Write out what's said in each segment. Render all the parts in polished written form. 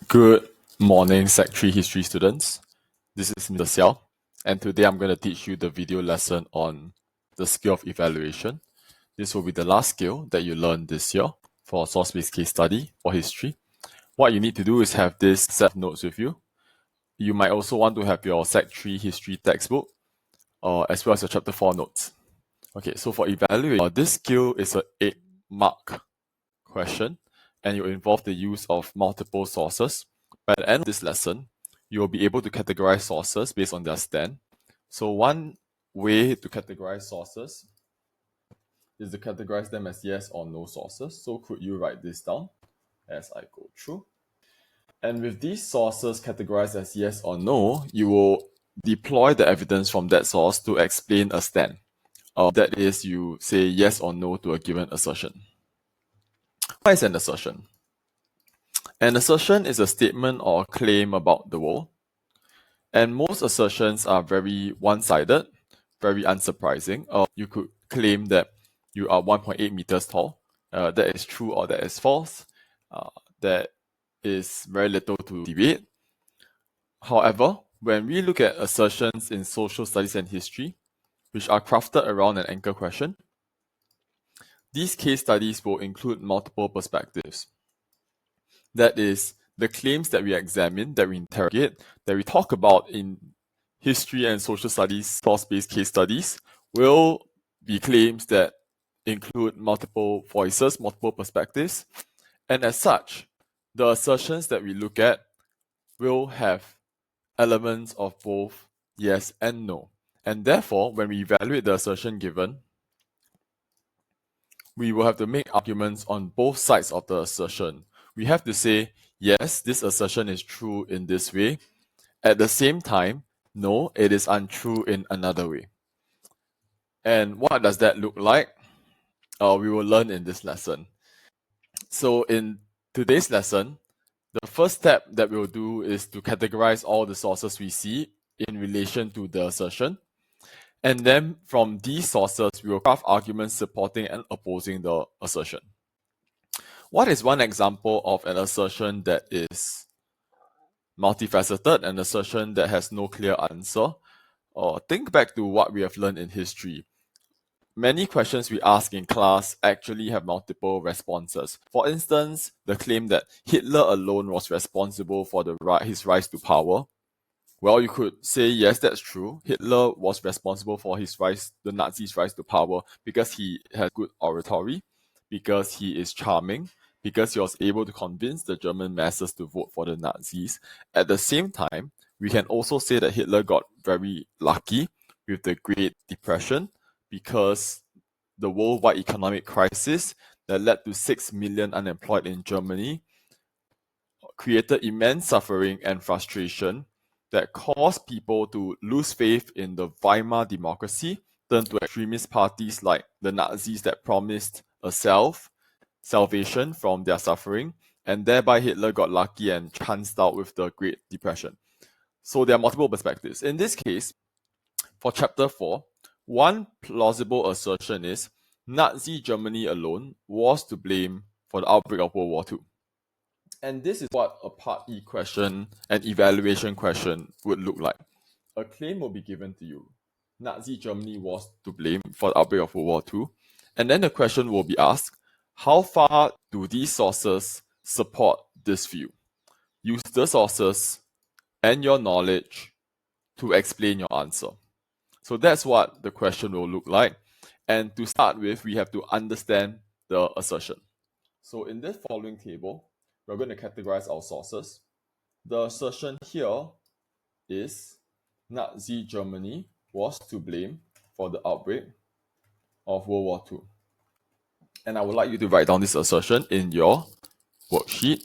Good morning, Sec 3 History students. This is Mr Seow, and today I'm going to teach you the video lesson on the skill of evaluation. This will be the last skill that you learn this year for source-based case study or history. What you need to do is have this set of notes with you. You might also want to have your Sec 3 history textbook, as well as your Chapter 4 notes. Okay, so for evaluation, this skill is an 8-mark question, and it will involve the use of multiple sources. By the end of this lesson, you will be able to categorize sources based on their stand. So one way to categorize sources is to categorize them as yes or no sources. So could you write this down as I go through? And with these sources categorized as yes or no, you will deploy the evidence from that source to explain a stand. That is, you say yes or no to a given assertion. What is an assertion? An assertion is a statement or claim about the world. And most assertions are very one-sided, very unsurprising. You could claim that you are 1.8 meters tall. That is true or that is false. There is very little to debate. However, when we look at assertions in social studies and history, which are crafted around an anchor question, these case studies will include multiple perspectives. That is, the claims that we examine, that we interrogate, that we talk about in history and social studies, source-based case studies, will be claims that include multiple voices, multiple perspectives. And as such, the assertions that we look at will have elements of both yes and no. And therefore, when we evaluate the assertion given, we will have to make arguments on both sides of the assertion. We have to say, yes, this assertion is true in this way. At the same time, no, it is untrue in another way. And what does that look like? We will learn in this lesson. So in today's lesson, the first step that we'll do is to categorize all the sources we see in relation to the assertion. And then from these sources, we will craft arguments supporting and opposing the assertion. What is one example of an assertion that is multifaceted, an assertion that has no clear answer? Think back to what we have learned in history. Many questions we ask in class actually have multiple responses. For instance, the claim that Hitler alone was responsible for his rise to power. Well, you could say, yes, that's true. Hitler was responsible for the Nazis' rise to power because he had good oratory, because he is charming, because he was able to convince the German masses to vote for the Nazis. At the same time, we can also say that Hitler got very lucky with the Great Depression because the worldwide economic crisis that led to 6 million unemployed in Germany created immense suffering and frustration that caused people to lose faith in the Weimar democracy, turn to extremist parties like the Nazis that promised a salvation from their suffering, and thereby Hitler got lucky and chanced out with the Great Depression. So there are multiple perspectives. In this case, for chapter 4, one plausible assertion is Nazi Germany alone was to blame for the outbreak of World War II. And this is what a Part E question, an evaluation question, would look like. A claim will be given to you. Nazi Germany was to blame for the outbreak of World War II. And then the question will be asked, how far do these sources support this view? Use the sources and your knowledge to explain your answer. So that's what the question will look like. And to start with, we have to understand the assertion. So in this following table, we're going to categorize our sources. The assertion here is Nazi Germany was to blame for the outbreak of World War II. And I would like you to write down this assertion in your worksheet.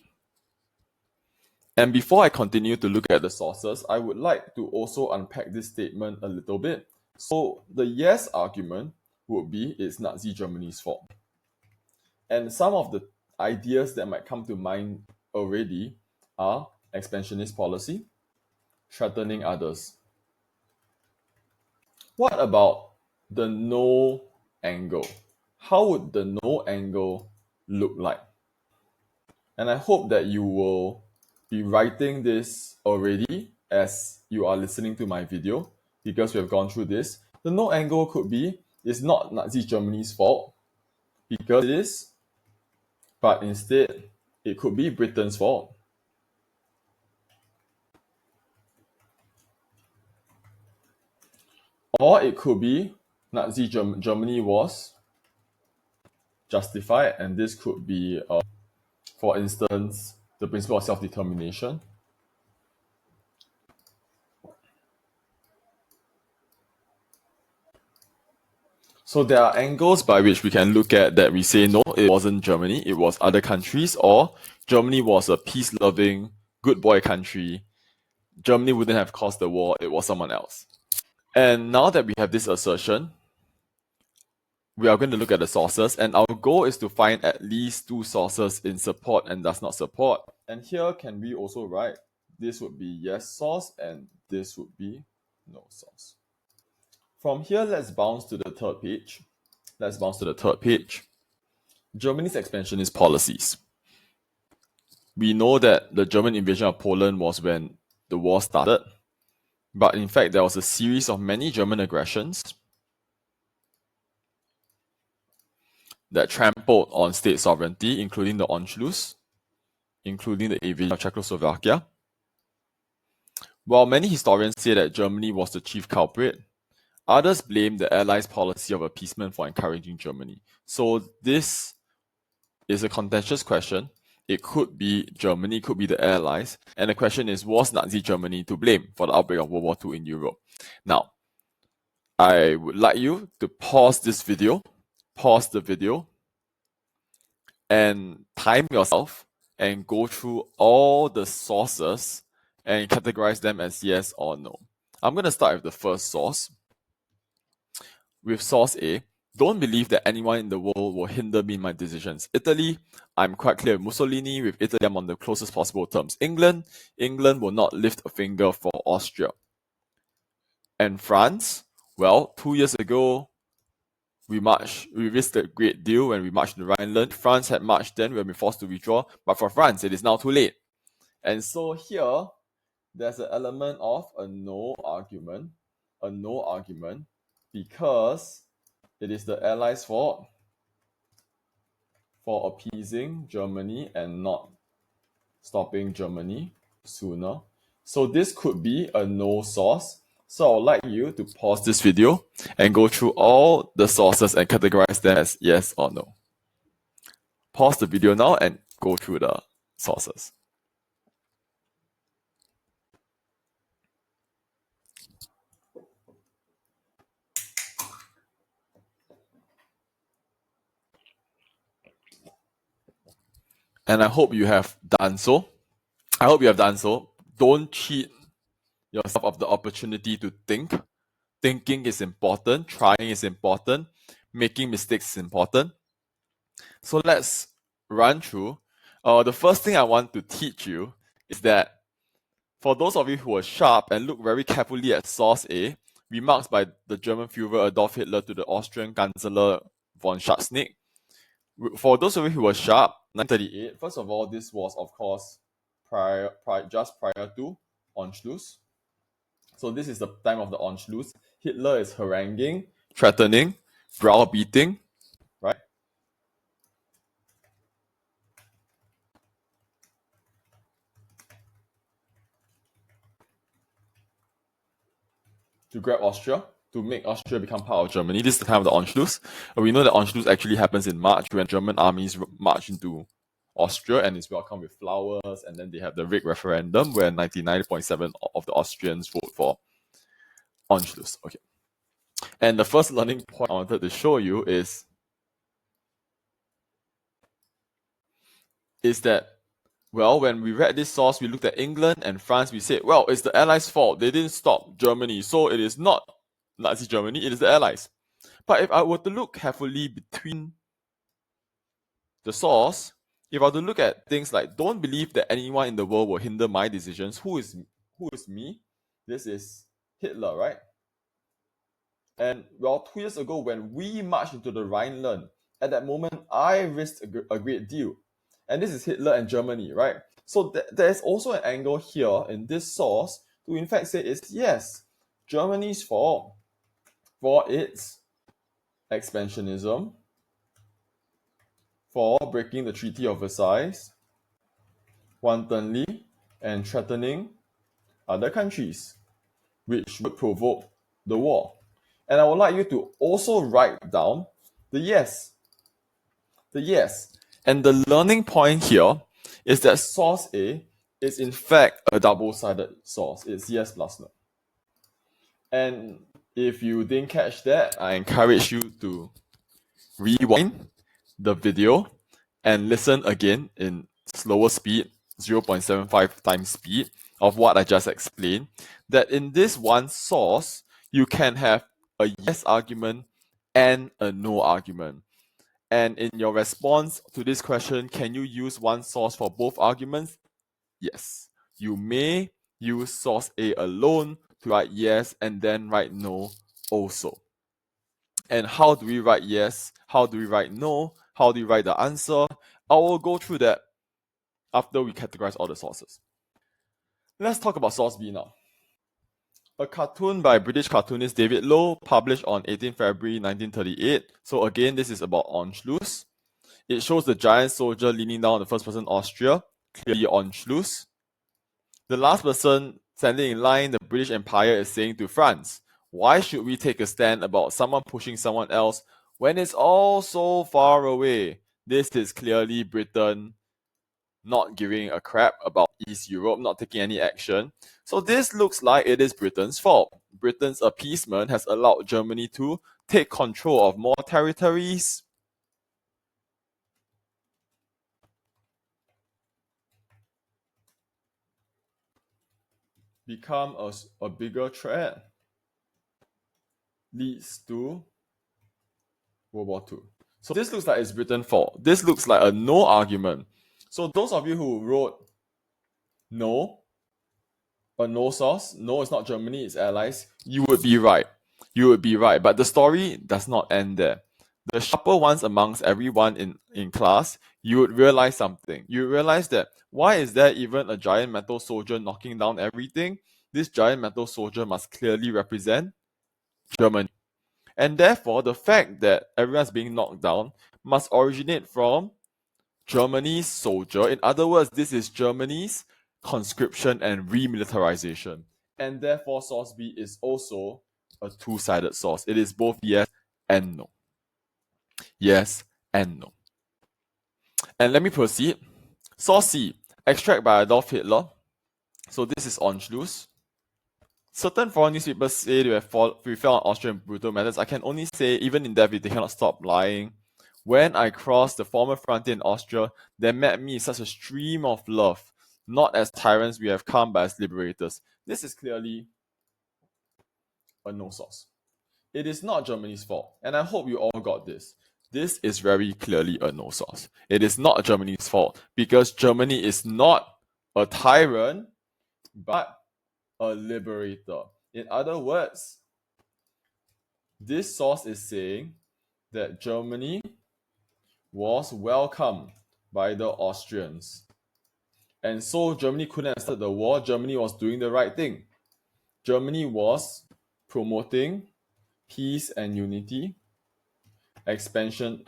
And before I continue to look at the sources, I would like to also unpack this statement a little bit. So the yes argument would be it's Nazi Germany's fault. And some of the ideas that might come to mind already are expansionist policy, threatening others. What about the no angle? How would the no angle look like? And I hope that you will be writing this already as you are listening to my video because we have gone through this. The no angle could be it's not Nazi Germany's fault because it is, but instead it could be Britain's fault. Or it could be Nazi Germany was justified, and this could be, for instance, the principle of self-determination. So there are angles by which we can look at that we say, no, it wasn't Germany, it was other countries, or Germany was a peace-loving, good boy country. Germany wouldn't have caused the war, it was someone else. And now that we have this assertion, we are going to look at the sources, and our goal is to find at least two sources in support and does not support. And here can we also write, this would be yes source and this would be no source. From here, let's bounce to the third page. Germany's expansionist policies. We know that the German invasion of Poland was when the war started, but in fact, there was a series of many German aggressions that trampled on state sovereignty, including the Anschluss, including the invasion of Czechoslovakia. While many historians say that Germany was the chief culprit, others blame the Allies' policy of appeasement for encouraging Germany. So this is a contentious question. It could be Germany, it could be the Allies. And the question is, was Nazi Germany to blame for the outbreak of World War II in Europe? Now, I would like you to pause the video, and time yourself and go through all the sources and categorize them as yes or no. I'm going to start with the first source. With source A, don't believe that anyone in the world will hinder me in my decisions. Italy, I'm quite clear with Mussolini. With Italy, I'm on the closest possible terms. England will not lift a finger for Austria. And France, well, 2 years ago, we risked a great deal when we marched in the Rhineland. France had marched then, we have been forced to withdraw. But for France, it is now too late. And so here, there's an element of a no argument, because it is the Allies' fault for appeasing Germany and not stopping Germany sooner. So this could be a no source. So I'd like you to pause this video and go through all the sources and categorize them as yes or no. Pause the video now and go through the sources. And I hope you have done so. Don't cheat yourself of the opportunity to think. Thinking is important. Trying is important. Making mistakes is important. So let's run through. The first thing I want to teach you is that for those of you who are sharp and look very carefully at source A, remarks by the German Führer Adolf Hitler to the Austrian Chancellor von Schachtschnick. For those of you who were sharp, 1938, first of all, this was, of course, just prior to Anschluss. So this is the time of the Anschluss. Hitler is haranguing, threatening, browbeating, right? To grab Austria, to make Austria become part of Germany. This is the time of the Anschluss. We know that Anschluss actually happens in March when German armies march into Austria and is welcomed with flowers, and then they have the Rig referendum where 99.7% of the Austrians vote for Anschluss. Okay. And the first learning point I wanted to show you is that, well, when we read this source, we looked at England and France, we said, well, it's the Allies' fault. They didn't stop Germany, so it is not Nazi Germany, it is the Allies. But if I were to look carefully between the source, if I were to look at things like, don't believe that anyone in the world will hinder my decisions, who is me? This is Hitler, right? And well, 2 years ago when we marched into the Rhineland, at that moment, I risked a great deal. And this is Hitler and Germany, right? So there is also an angle here in this source to in fact say it's yes, Germany's fault for its expansionism, for breaking the Treaty of Versailles, wantonly and threatening other countries, which would provoke the war. And I would like you to also write down the yes. The yes. And the learning point here is that source A is in fact a double-sided source. It's yes plus no. And if you didn't catch that, I encourage you to rewind the video and listen again in slower speed, 0.75 times speed of what I just explained, that in this one source, you can have a yes argument and a no argument. And in your response to this question, can you use one source for both arguments? Yes. You may use source A alone to write yes and then write no also. And how do we write yes? How do we write no? How do we write the answer? I will go through that after we categorize all the sources. Let's talk about source B now. A cartoon by British cartoonist David Lowe, published on 18 February 1938. So again, this is about Anschluss. It shows the giant soldier leaning down on the first person Austria, clearly Anschluss. The last person standing in line, the British Empire, is saying to France, why should we take a stand about someone pushing someone else when it's all so far away? This is clearly Britain not giving a crap about East Europe, not taking any action. So this looks like it is Britain's fault. Britain's appeasement has allowed Germany to take control of more territories, become a bigger threat, leads to World War II. So this looks like it's Britain's fault. This looks like a no argument. So those of you who wrote no, a no source, no, it's not Germany, it's allies, you would be right. You would be right. But the story does not end there. The sharper ones amongst everyone in class, you would realize something. You would realize that why is there even a giant metal soldier knocking down everything? This giant metal soldier must clearly represent Germany. And therefore, the fact that everyone's being knocked down must originate from Germany's soldier. In other words, this is Germany's conscription and remilitarization. And therefore, source B is also a two-sided source. It is both yes and no. Yes and no. And let me proceed. Source C, extract by Adolf Hitler. So this is Anschluss. Certain foreign newspapers say they fell on Austrian brutal methods. I can only say, even in that, they cannot stop lying. When I crossed the former frontier in Austria, there met me such a stream of love. Not as tyrants we have come, but as liberators. This is clearly a no source. It is not Germany's fault, and I hope you all got this. This is very clearly a no source. It is not Germany's fault, because Germany is not a tyrant, but a liberator. In other words, this source is saying that Germany was welcomed by the Austrians. And so Germany couldn't have started the war. Germany was doing the right thing. Germany was promoting peace and unity. Expansion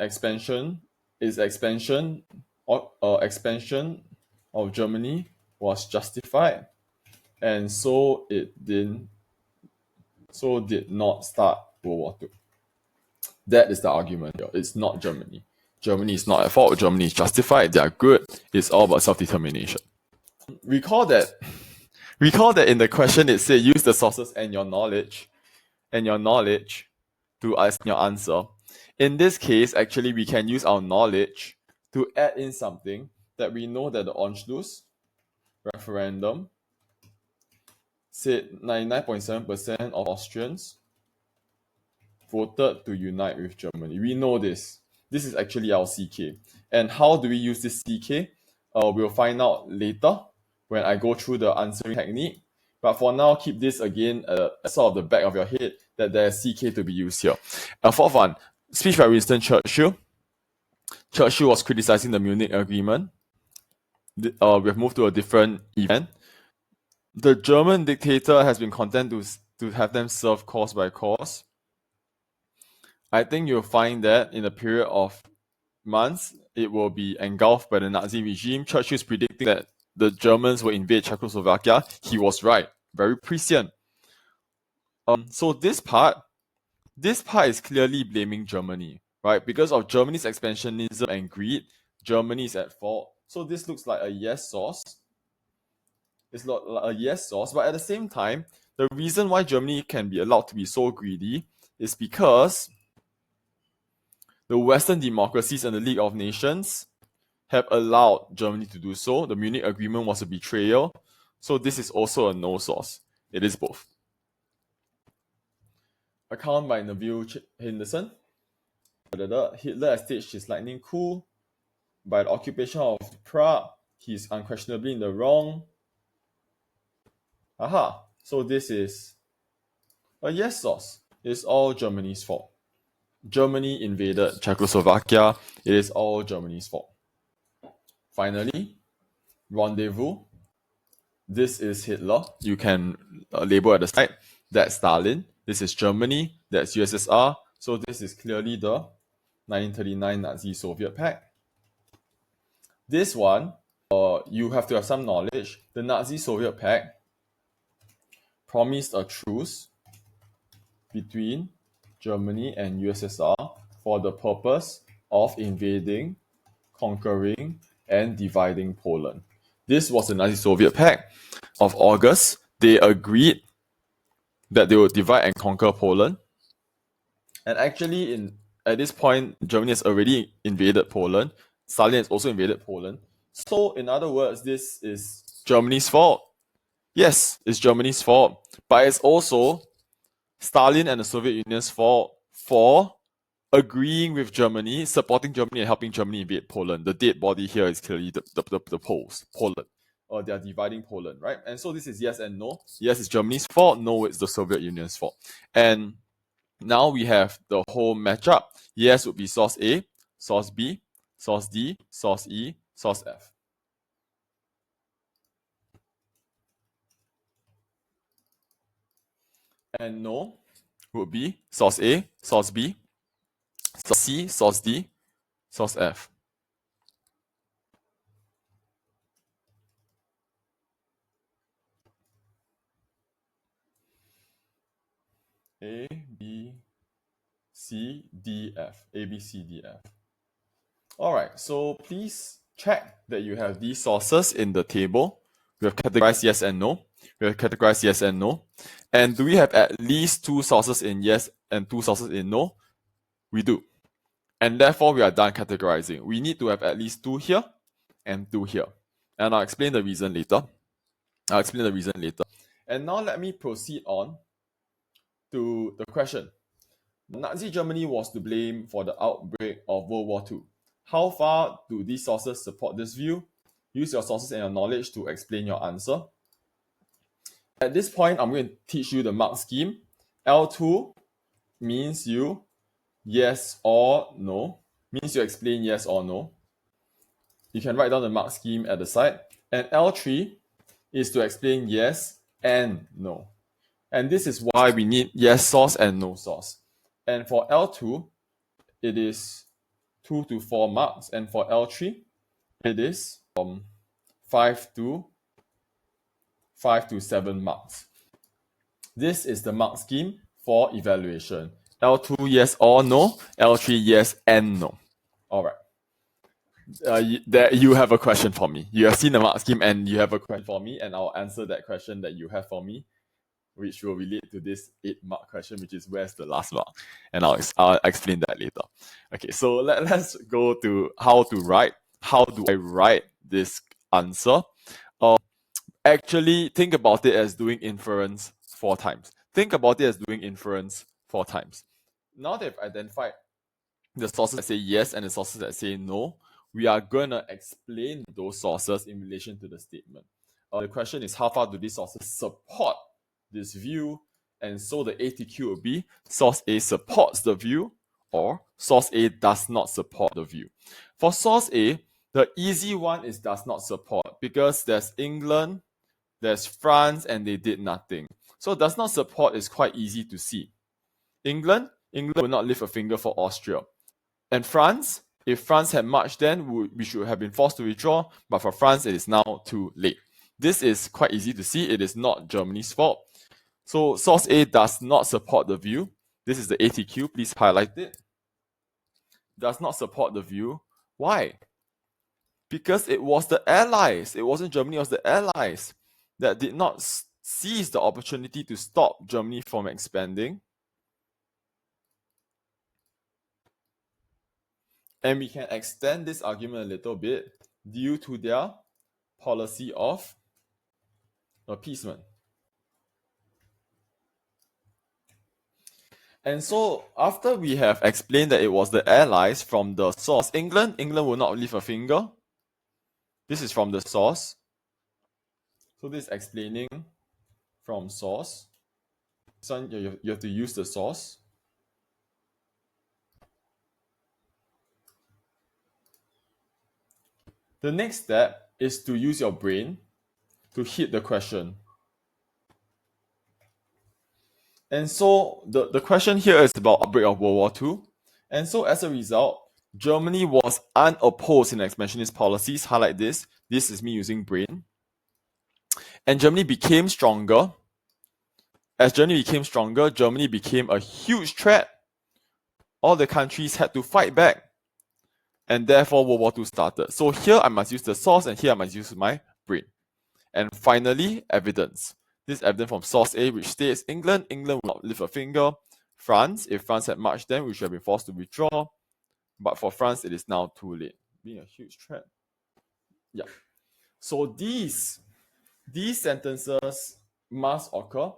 of Germany was justified, and so did not start World War II. That is the argument here. It's not Germany. Germany is not at fault. Germany is justified. They are good. It's all about self-determination. Recall that in the question it said use the sources and your knowledge to ask your answer. In this case, actually, we can use our knowledge to add in something that we know that the Anschluss referendum said 99.7% of Austrians voted to unite with Germany. We know this. This is actually our CK. And how do we use this CK? We'll find out later when I go through the answering technique. But for now, keep this again sort of the back of your head that there's CK to be used here. Fourth one, speech by Winston Churchill. Churchill was criticizing the Munich Agreement. we have moved to a different event. The German dictator has been content to have them serve cause by cause. I think you'll find that in a period of months, it will be engulfed by the Nazi regime. Churchill is predicting that the Germans will invade Czechoslovakia. He was right. Very prescient. So this part is clearly blaming Germany, right? Because of Germany's expansionism and greed, Germany is at fault. So this looks like a yes source. It's not like a yes source, but at the same time, the reason why Germany can be allowed to be so greedy is because the Western democracies and the League of Nations have allowed Germany to do so. The Munich Agreement was a betrayal. So this is also a no source. It is both. Account by Neville Henderson. Hitler has staged his lightning coup. By the occupation of Prague, he is unquestionably in the wrong. Aha! So this is a yes source. It's all Germany's fault. Germany invaded Czechoslovakia. It is all Germany's fault. Finally, rendezvous. This is Hitler. You can label at the side. That's Stalin. This is Germany. That's USSR. So this is clearly the 1939 Nazi-Soviet Pact. This one, you have to have some knowledge. The Nazi-Soviet Pact promised a truce between Germany and USSR for the purpose of invading, conquering, and dividing Poland. This was the Nazi-Soviet Pact of August. They agreed that they would divide and conquer Poland. And actually, at this point, Germany has already invaded Poland. Stalin has also invaded Poland. So, in other words, this is Germany's fault. Yes, it's Germany's fault. But it's also Stalin and the Soviet Union's fault for agreeing with Germany, supporting Germany, and helping Germany invade Poland. The dead body here is clearly the Poles, Poland. Or they are dividing Poland, right? And so this is yes and no. Yes, it's Germany's fault. No, it's the Soviet Union's fault. And now we have the whole matchup. Yes would be source A, source B, source D, source E, source F. And no would be source A, source B, source C, source D, source F. A, B, C, D, F. A, B, C, D, F. Alright, so please check that you have these sources in the table. We have categorized yes and no. We have categorized yes and no. And do we have at least 2 sources in yes and 2 sources in no? We do. And therefore, we are done categorizing. We need to have at least 2 here and 2 here. And I'll explain the reason later. And now let me proceed on to the question. Nazi Germany was to blame for the outbreak of World War II. How far do these sources support this view? Use your sources and your knowledge to explain your answer. At this point, I'm going to teach you the mark scheme. L2 means you yes or no. Means you explain yes or no. You can write down the mark scheme at the side. And L3 is to explain yes and no. And this is why we need yes source and no source. And for L2, it is 2 to 4 marks. And for L3, it is 5 to 7 marks. This is the mark scheme for evaluation. L2 yes or no, L3 yes and no. All right. You have a question for me. You have seen the mark scheme and you have a question for me, and I'll answer that question that you have for me, which will relate to this 8-mark question, which is where's the last mark? And I'll explain that later. Okay, so let's go to how to write. How do I write this answer? Actually, think about it as doing inference 4 times. Now that I've identified the sources that say yes and the sources that say no, we are going to explain those sources in relation to the statement. The question is, how far do these sources support this view? And so the ATQ will be source A supports the view or source A does not support the view. For source A, The easy one is does not support because there's England, there's France, and they did nothing. So does not support is quite easy to see. England will not lift a finger for Austria. And France, if France had marched then, we should have been forced to withdraw, but for France, it is now too late. This is quite easy to see. It is not Germany's fault. So source A does not support the view. This is the ATQ. Please highlight it. Does not support the view. Why? Because it was the Allies. It wasn't Germany, it was the Allies that did not seize the opportunity to stop Germany from expanding. And we can extend this argument a little bit due to their policy of appeasement. And so after we have explained that it was the Allies from the source, England will not lift a finger. This is from the source. So this is explaining from source. So you have to use the source. The next step is to use your brain to hit the question. And so the question here is about outbreak of World War II. And so as a result, Germany was unopposed in expansionist policies. Highlight this. This is me using brain. And Germany became stronger. As Germany became stronger, Germany became a huge threat. All the countries had to fight back. And therefore, World War II started. So here I must use the source, and here I must use my brain. And finally, evidence. This is evidence from source A, which states England will not lift a finger. France, if France had marched then, we should have been forced to withdraw. But for France, it is now too late. Being a huge threat. Yeah. So these sentences must occur.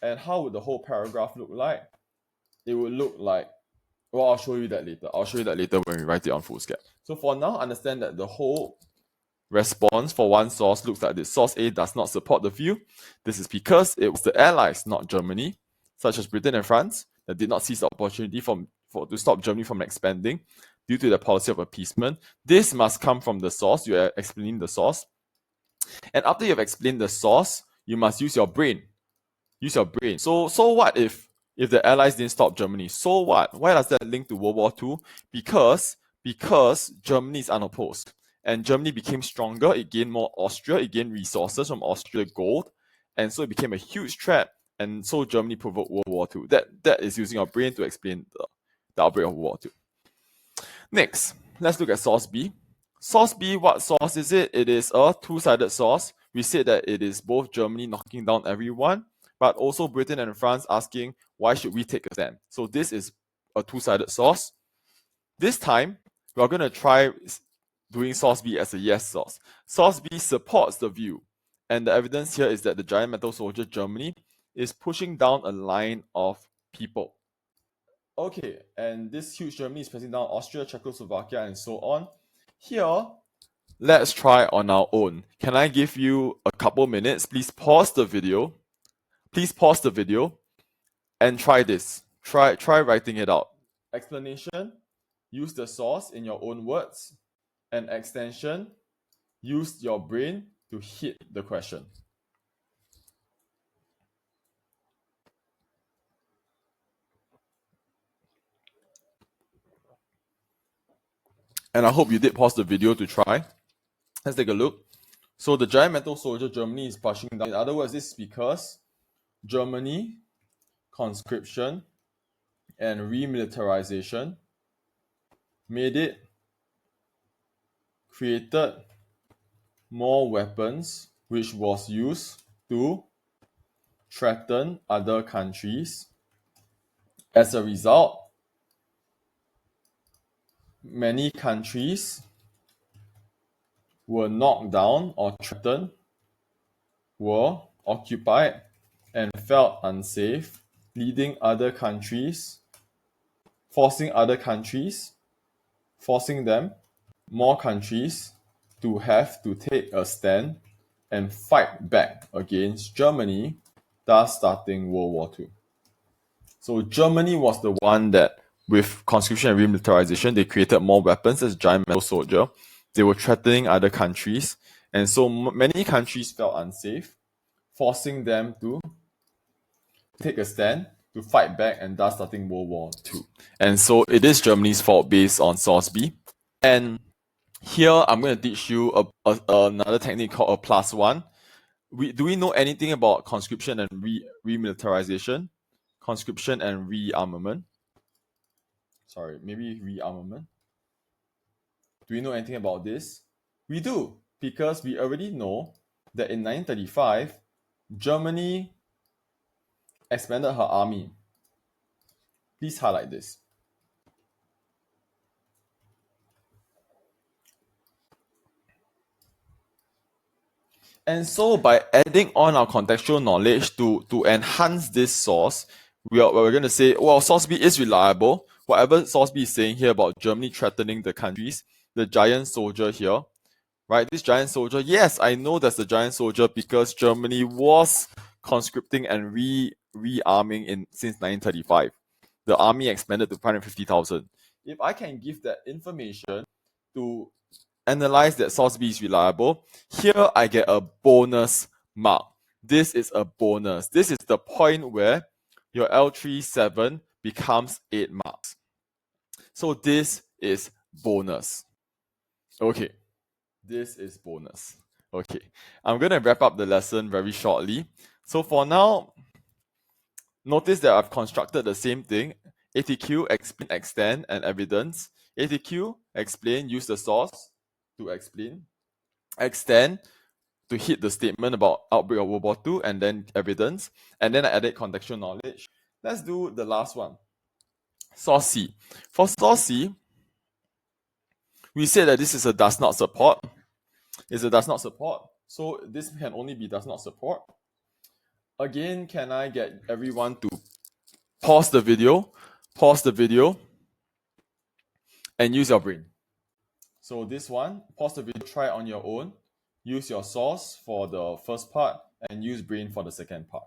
And how would the whole paragraph look like? It would look like, well, I'll show you that later. I'll show you that later when we write it on foolscap. So for now, understand that the whole response for one source looks like this. Source A does not support the view. This is because it was the Allies, not Germany, such as Britain and France, that did not seize the opportunity to stop Germany from expanding due to the policy of appeasement. This must come from the source. You are explaining the source. And after you have explained the source, you must use your brain. Use your brain. So what if the Allies didn't stop Germany? So what? Why does that link to World War II? Because Germany is unopposed. And Germany became stronger, it gained more Austria, it gained resources from Austria, gold, and so it became a huge threat, and so Germany provoked World War II. That is using our brain to explain the outbreak of World War II. Next, let's look at source B. Source B, what source is it? It is a two-sided source. We said that it is both Germany knocking down everyone, but also Britain and France asking, why should we take a stand? So this is a two-sided source. This time, we're going to try doing source B as a yes source. Source B supports the view. And the evidence here is that the giant metal soldier Germany is pushing down a line of people. Okay, and this huge Germany is pressing down Austria, Czechoslovakia, and so on. Here, let's try on our own. Can I give you a couple minutes? Please pause the video. And try this. Try writing it out. Explanation, use the source in your own words. And extension, use your brain to hit the question. And I hope you did pause the video to try. Let's take a look. So the giant metal soldier Germany is pushing down. In other words, this is because Germany, conscription, and remilitarization created more weapons which was used to threaten other countries. As a result, many countries were knocked down or threatened, were occupied, and felt unsafe, forcing other countries, more countries, to have to take a stand and fight back against Germany, thus starting World War II. So Germany was the one that, with conscription and remilitarization, they created more weapons as giant metal soldier. They were threatening other countries, and so many countries felt unsafe, forcing them to take a stand, to fight back, and thus starting World War II. And so it is Germany's fault based on source B. And here I'm going to teach you another technique called a +1. Do we know anything about conscription and remilitarization? Conscription and rearmament. Sorry, maybe rearmament. Do we know anything about this? We do, because we already know that in 1935, Germany expanded her army. Please highlight this. And so by adding on our contextual knowledge to enhance this source, we're going to say, well, source B is reliable. Whatever source B is saying here about Germany threatening the countries, the giant soldier here, right? This giant soldier, yes, I know that's the giant soldier because Germany was conscripting and rearming since 1935. The army expanded to 550,000. If I can give that information to analyze that source B is reliable, here I get a bonus mark. This is a bonus. This is the point where your L37 becomes 8 marks. So this is bonus. Okay, this is bonus. Okay, I'm going to wrap up the lesson very shortly. So for now, notice that I've constructed the same thing. ATQ, explain, extend, and evidence. ATQ, explain, use the source to explain. Extend, to hit the statement about outbreak of World War II, and then evidence. And then I added contextual knowledge. Let's do the last one. Source C. For source C, we said that this is a does not support. It's a does not support. So this can only be does not support. Again, can I get everyone to pause the video, and use your brain. So this one, pause the video, try it on your own, use your source for the first part, and use brain for the second part.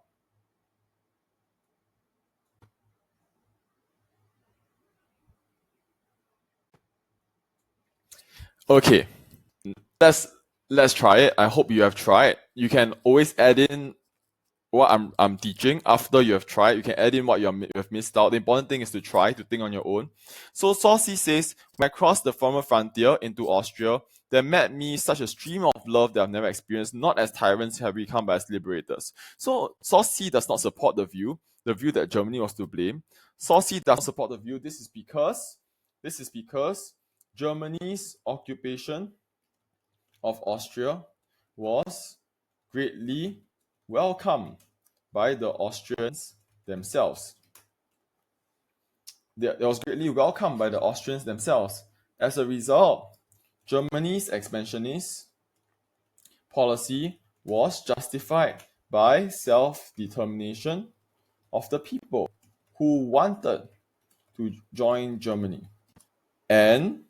Okay, let's try it. I hope you have tried. You can always add in what I'm teaching after you have tried. You can add in what you have missed out. The important thing is to try, to think on your own. So source C says, when I crossed the former frontier into Austria, there met me such a stream of love that I've never experienced. Not as tyrants have we come, but as liberators. So source C does not support the view that Germany was to blame. Source C does not support the view. This is because Germany's occupation of Austria was greatly welcomed by the Austrians themselves. It was greatly welcomed by the Austrians themselves. As a result, Germany's expansionist policy was justified by self-determination of the people who wanted to join Germany. And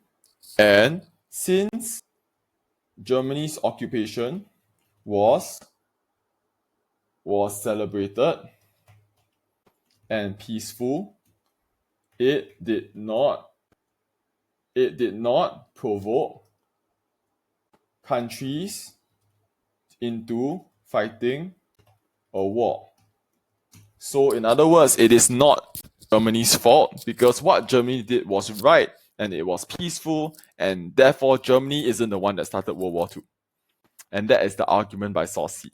since Germany's occupation was celebrated and peaceful, it did not provoke countries into fighting a war. So in other words, it is not Germany's fault because what Germany did was right and it was peaceful, and therefore Germany isn't the one that started World War II. And that is the argument by source C.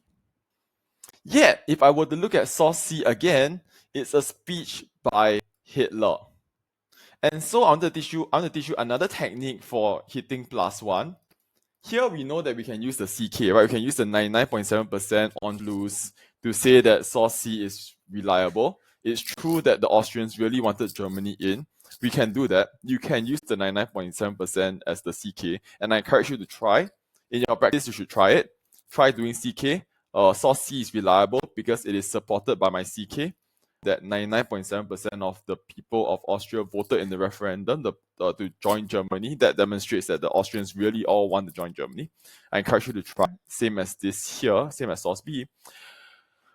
Yet, if I were to look at source C again, it's a speech by Hitler. And so I want to teach you another technique for hitting +1. Here we know that we can use the CK, right? We can use the 99.7% on loose to say that source C is reliable. It's true that the Austrians really wanted Germany in. We can do that. You can use the 99.7% as the CK, and I encourage you to try. In your practice, you should try it. Try doing CK. Source C is reliable because it is supported by my CK. That 99.7% of the people of Austria voted in the referendum to join Germany. That demonstrates that the Austrians really all want to join Germany. I encourage you to try. Same as this here, same as source B.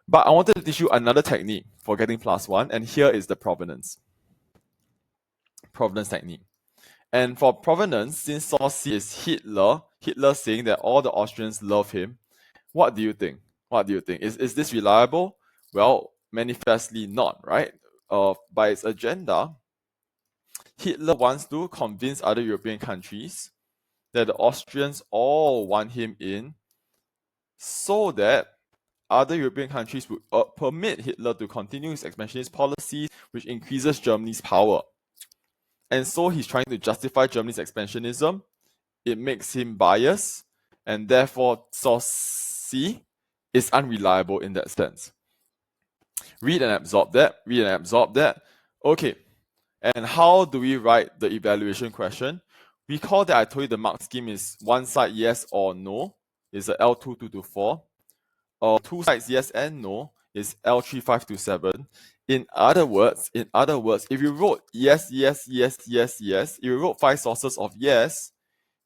But I wanted to teach you another technique for getting +1, and here is the provenance technique. And for provenance, since source C is Hitler saying that all the Austrians love him, what do you think? What do you think? Is this reliable? Well, manifestly not, right? By its agenda, Hitler wants to convince other European countries that the Austrians all want him in so that other European countries would permit Hitler to continue his expansionist policies, which increases Germany's power. And so he's trying to justify Germany's expansionism. It makes him biased, and therefore source C is unreliable in that sense. Read and absorb that. Okay, and how do we write the evaluation question? Recall that I told you the mark scheme is one side yes or no, is a L2 2 to 4. Two sides yes and no is L3 5 to 7. In other words, if you wrote yes, if you wrote 5 sources of yes,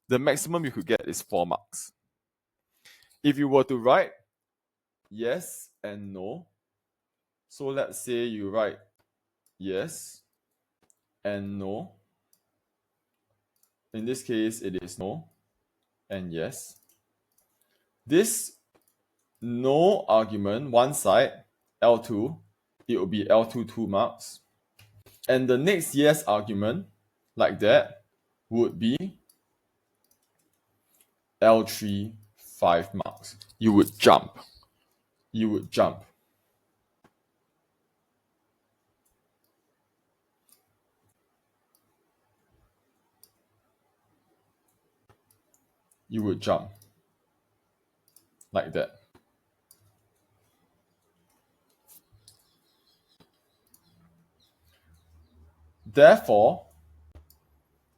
the maximum you could get is 4 marks. If you were to write yes and no, so let's say you write yes and no. In this case, it is no and yes. This no argument, one side, L2, it will be L2 2 marks. And the next yes argument, like that, would be L3 5 marks. You would jump. You would jump. You would jump. Like that. Therefore,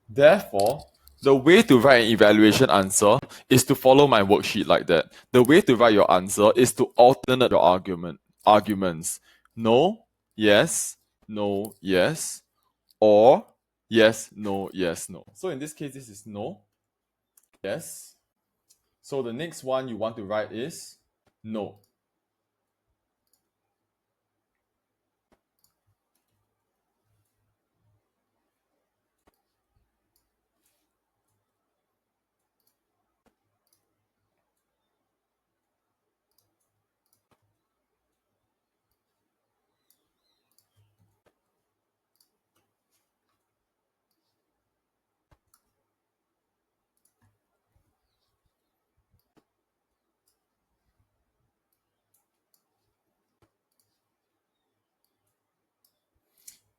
the way to write an evaluation answer is to follow my worksheet like that. The way to write your answer is to alternate your arguments. No, yes, no, yes, or yes, no, yes, no. So in this case, this is no, yes. So the next one you want to write is no.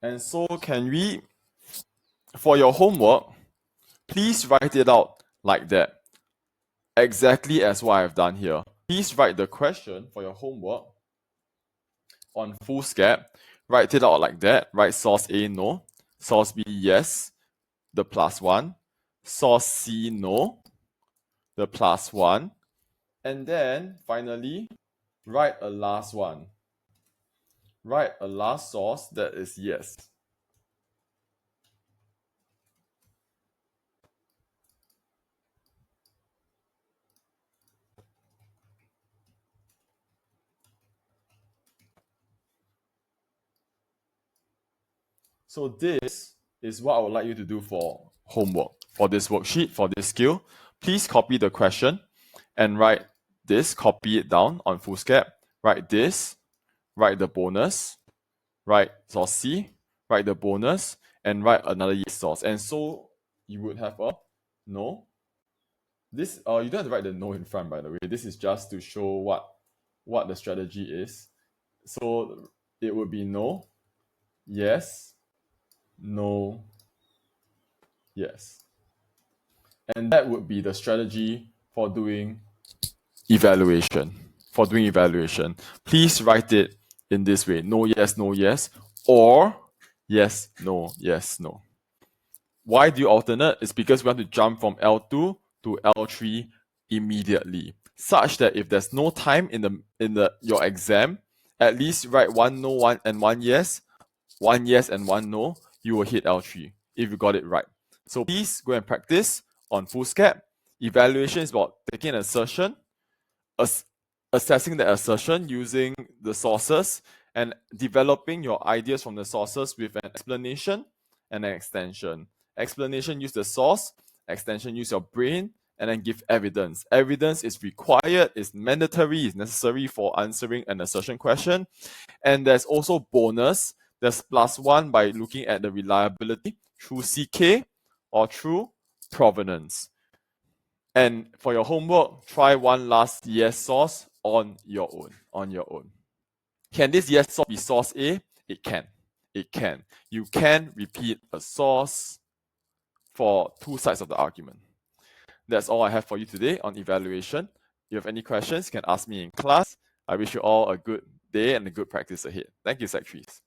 And so can we, for your homework, please write it out like that. Exactly as what I've done here. Please write the question for your homework on foolscap. Write it out like that. Write source A, no. Source B, yes, the +1. Source C, no, the +1. And then, finally, write a last one. Write a last source that is yes. So this is what I would like you to do for homework, for this worksheet, for this skill. Please copy the question and write this, copy it down on foolscap. Write this, write the bonus, write source C, write the bonus, and write another yes source. And so you would have a no. This you don't have to write the no in front, by the way. This is just to show what the strategy is. So it would be no, yes, no, yes. And that would be the strategy for doing evaluation. Please write it in this way. No, yes, or yes, no, yes, no. Why do you alternate? It's because we want to jump from L2 to L3 immediately, such that if there's no time in your exam, at least write one no, one yes and one no, you will hit L3 if you got it right. So please go and practice on foolscap. Evaluation is about taking an assertion, assessing the assertion using the sources, and developing your ideas from the sources with an explanation and an extension. Explanation, use the source. Extension, use your brain. And then give evidence. Evidence is required, is mandatory, is necessary for answering an assertion question. And there's also bonus. There's +1 by looking at the reliability through CK or through provenance. And for your homework, try one last yes source on your own. Can this yes source be source A? It can. It can. You can repeat a source for two sides of the argument. That's all I have for you today on evaluation. If you have any questions, you can ask me in class. I wish you all a good day and a good practice ahead. Thank you, Sec 3s.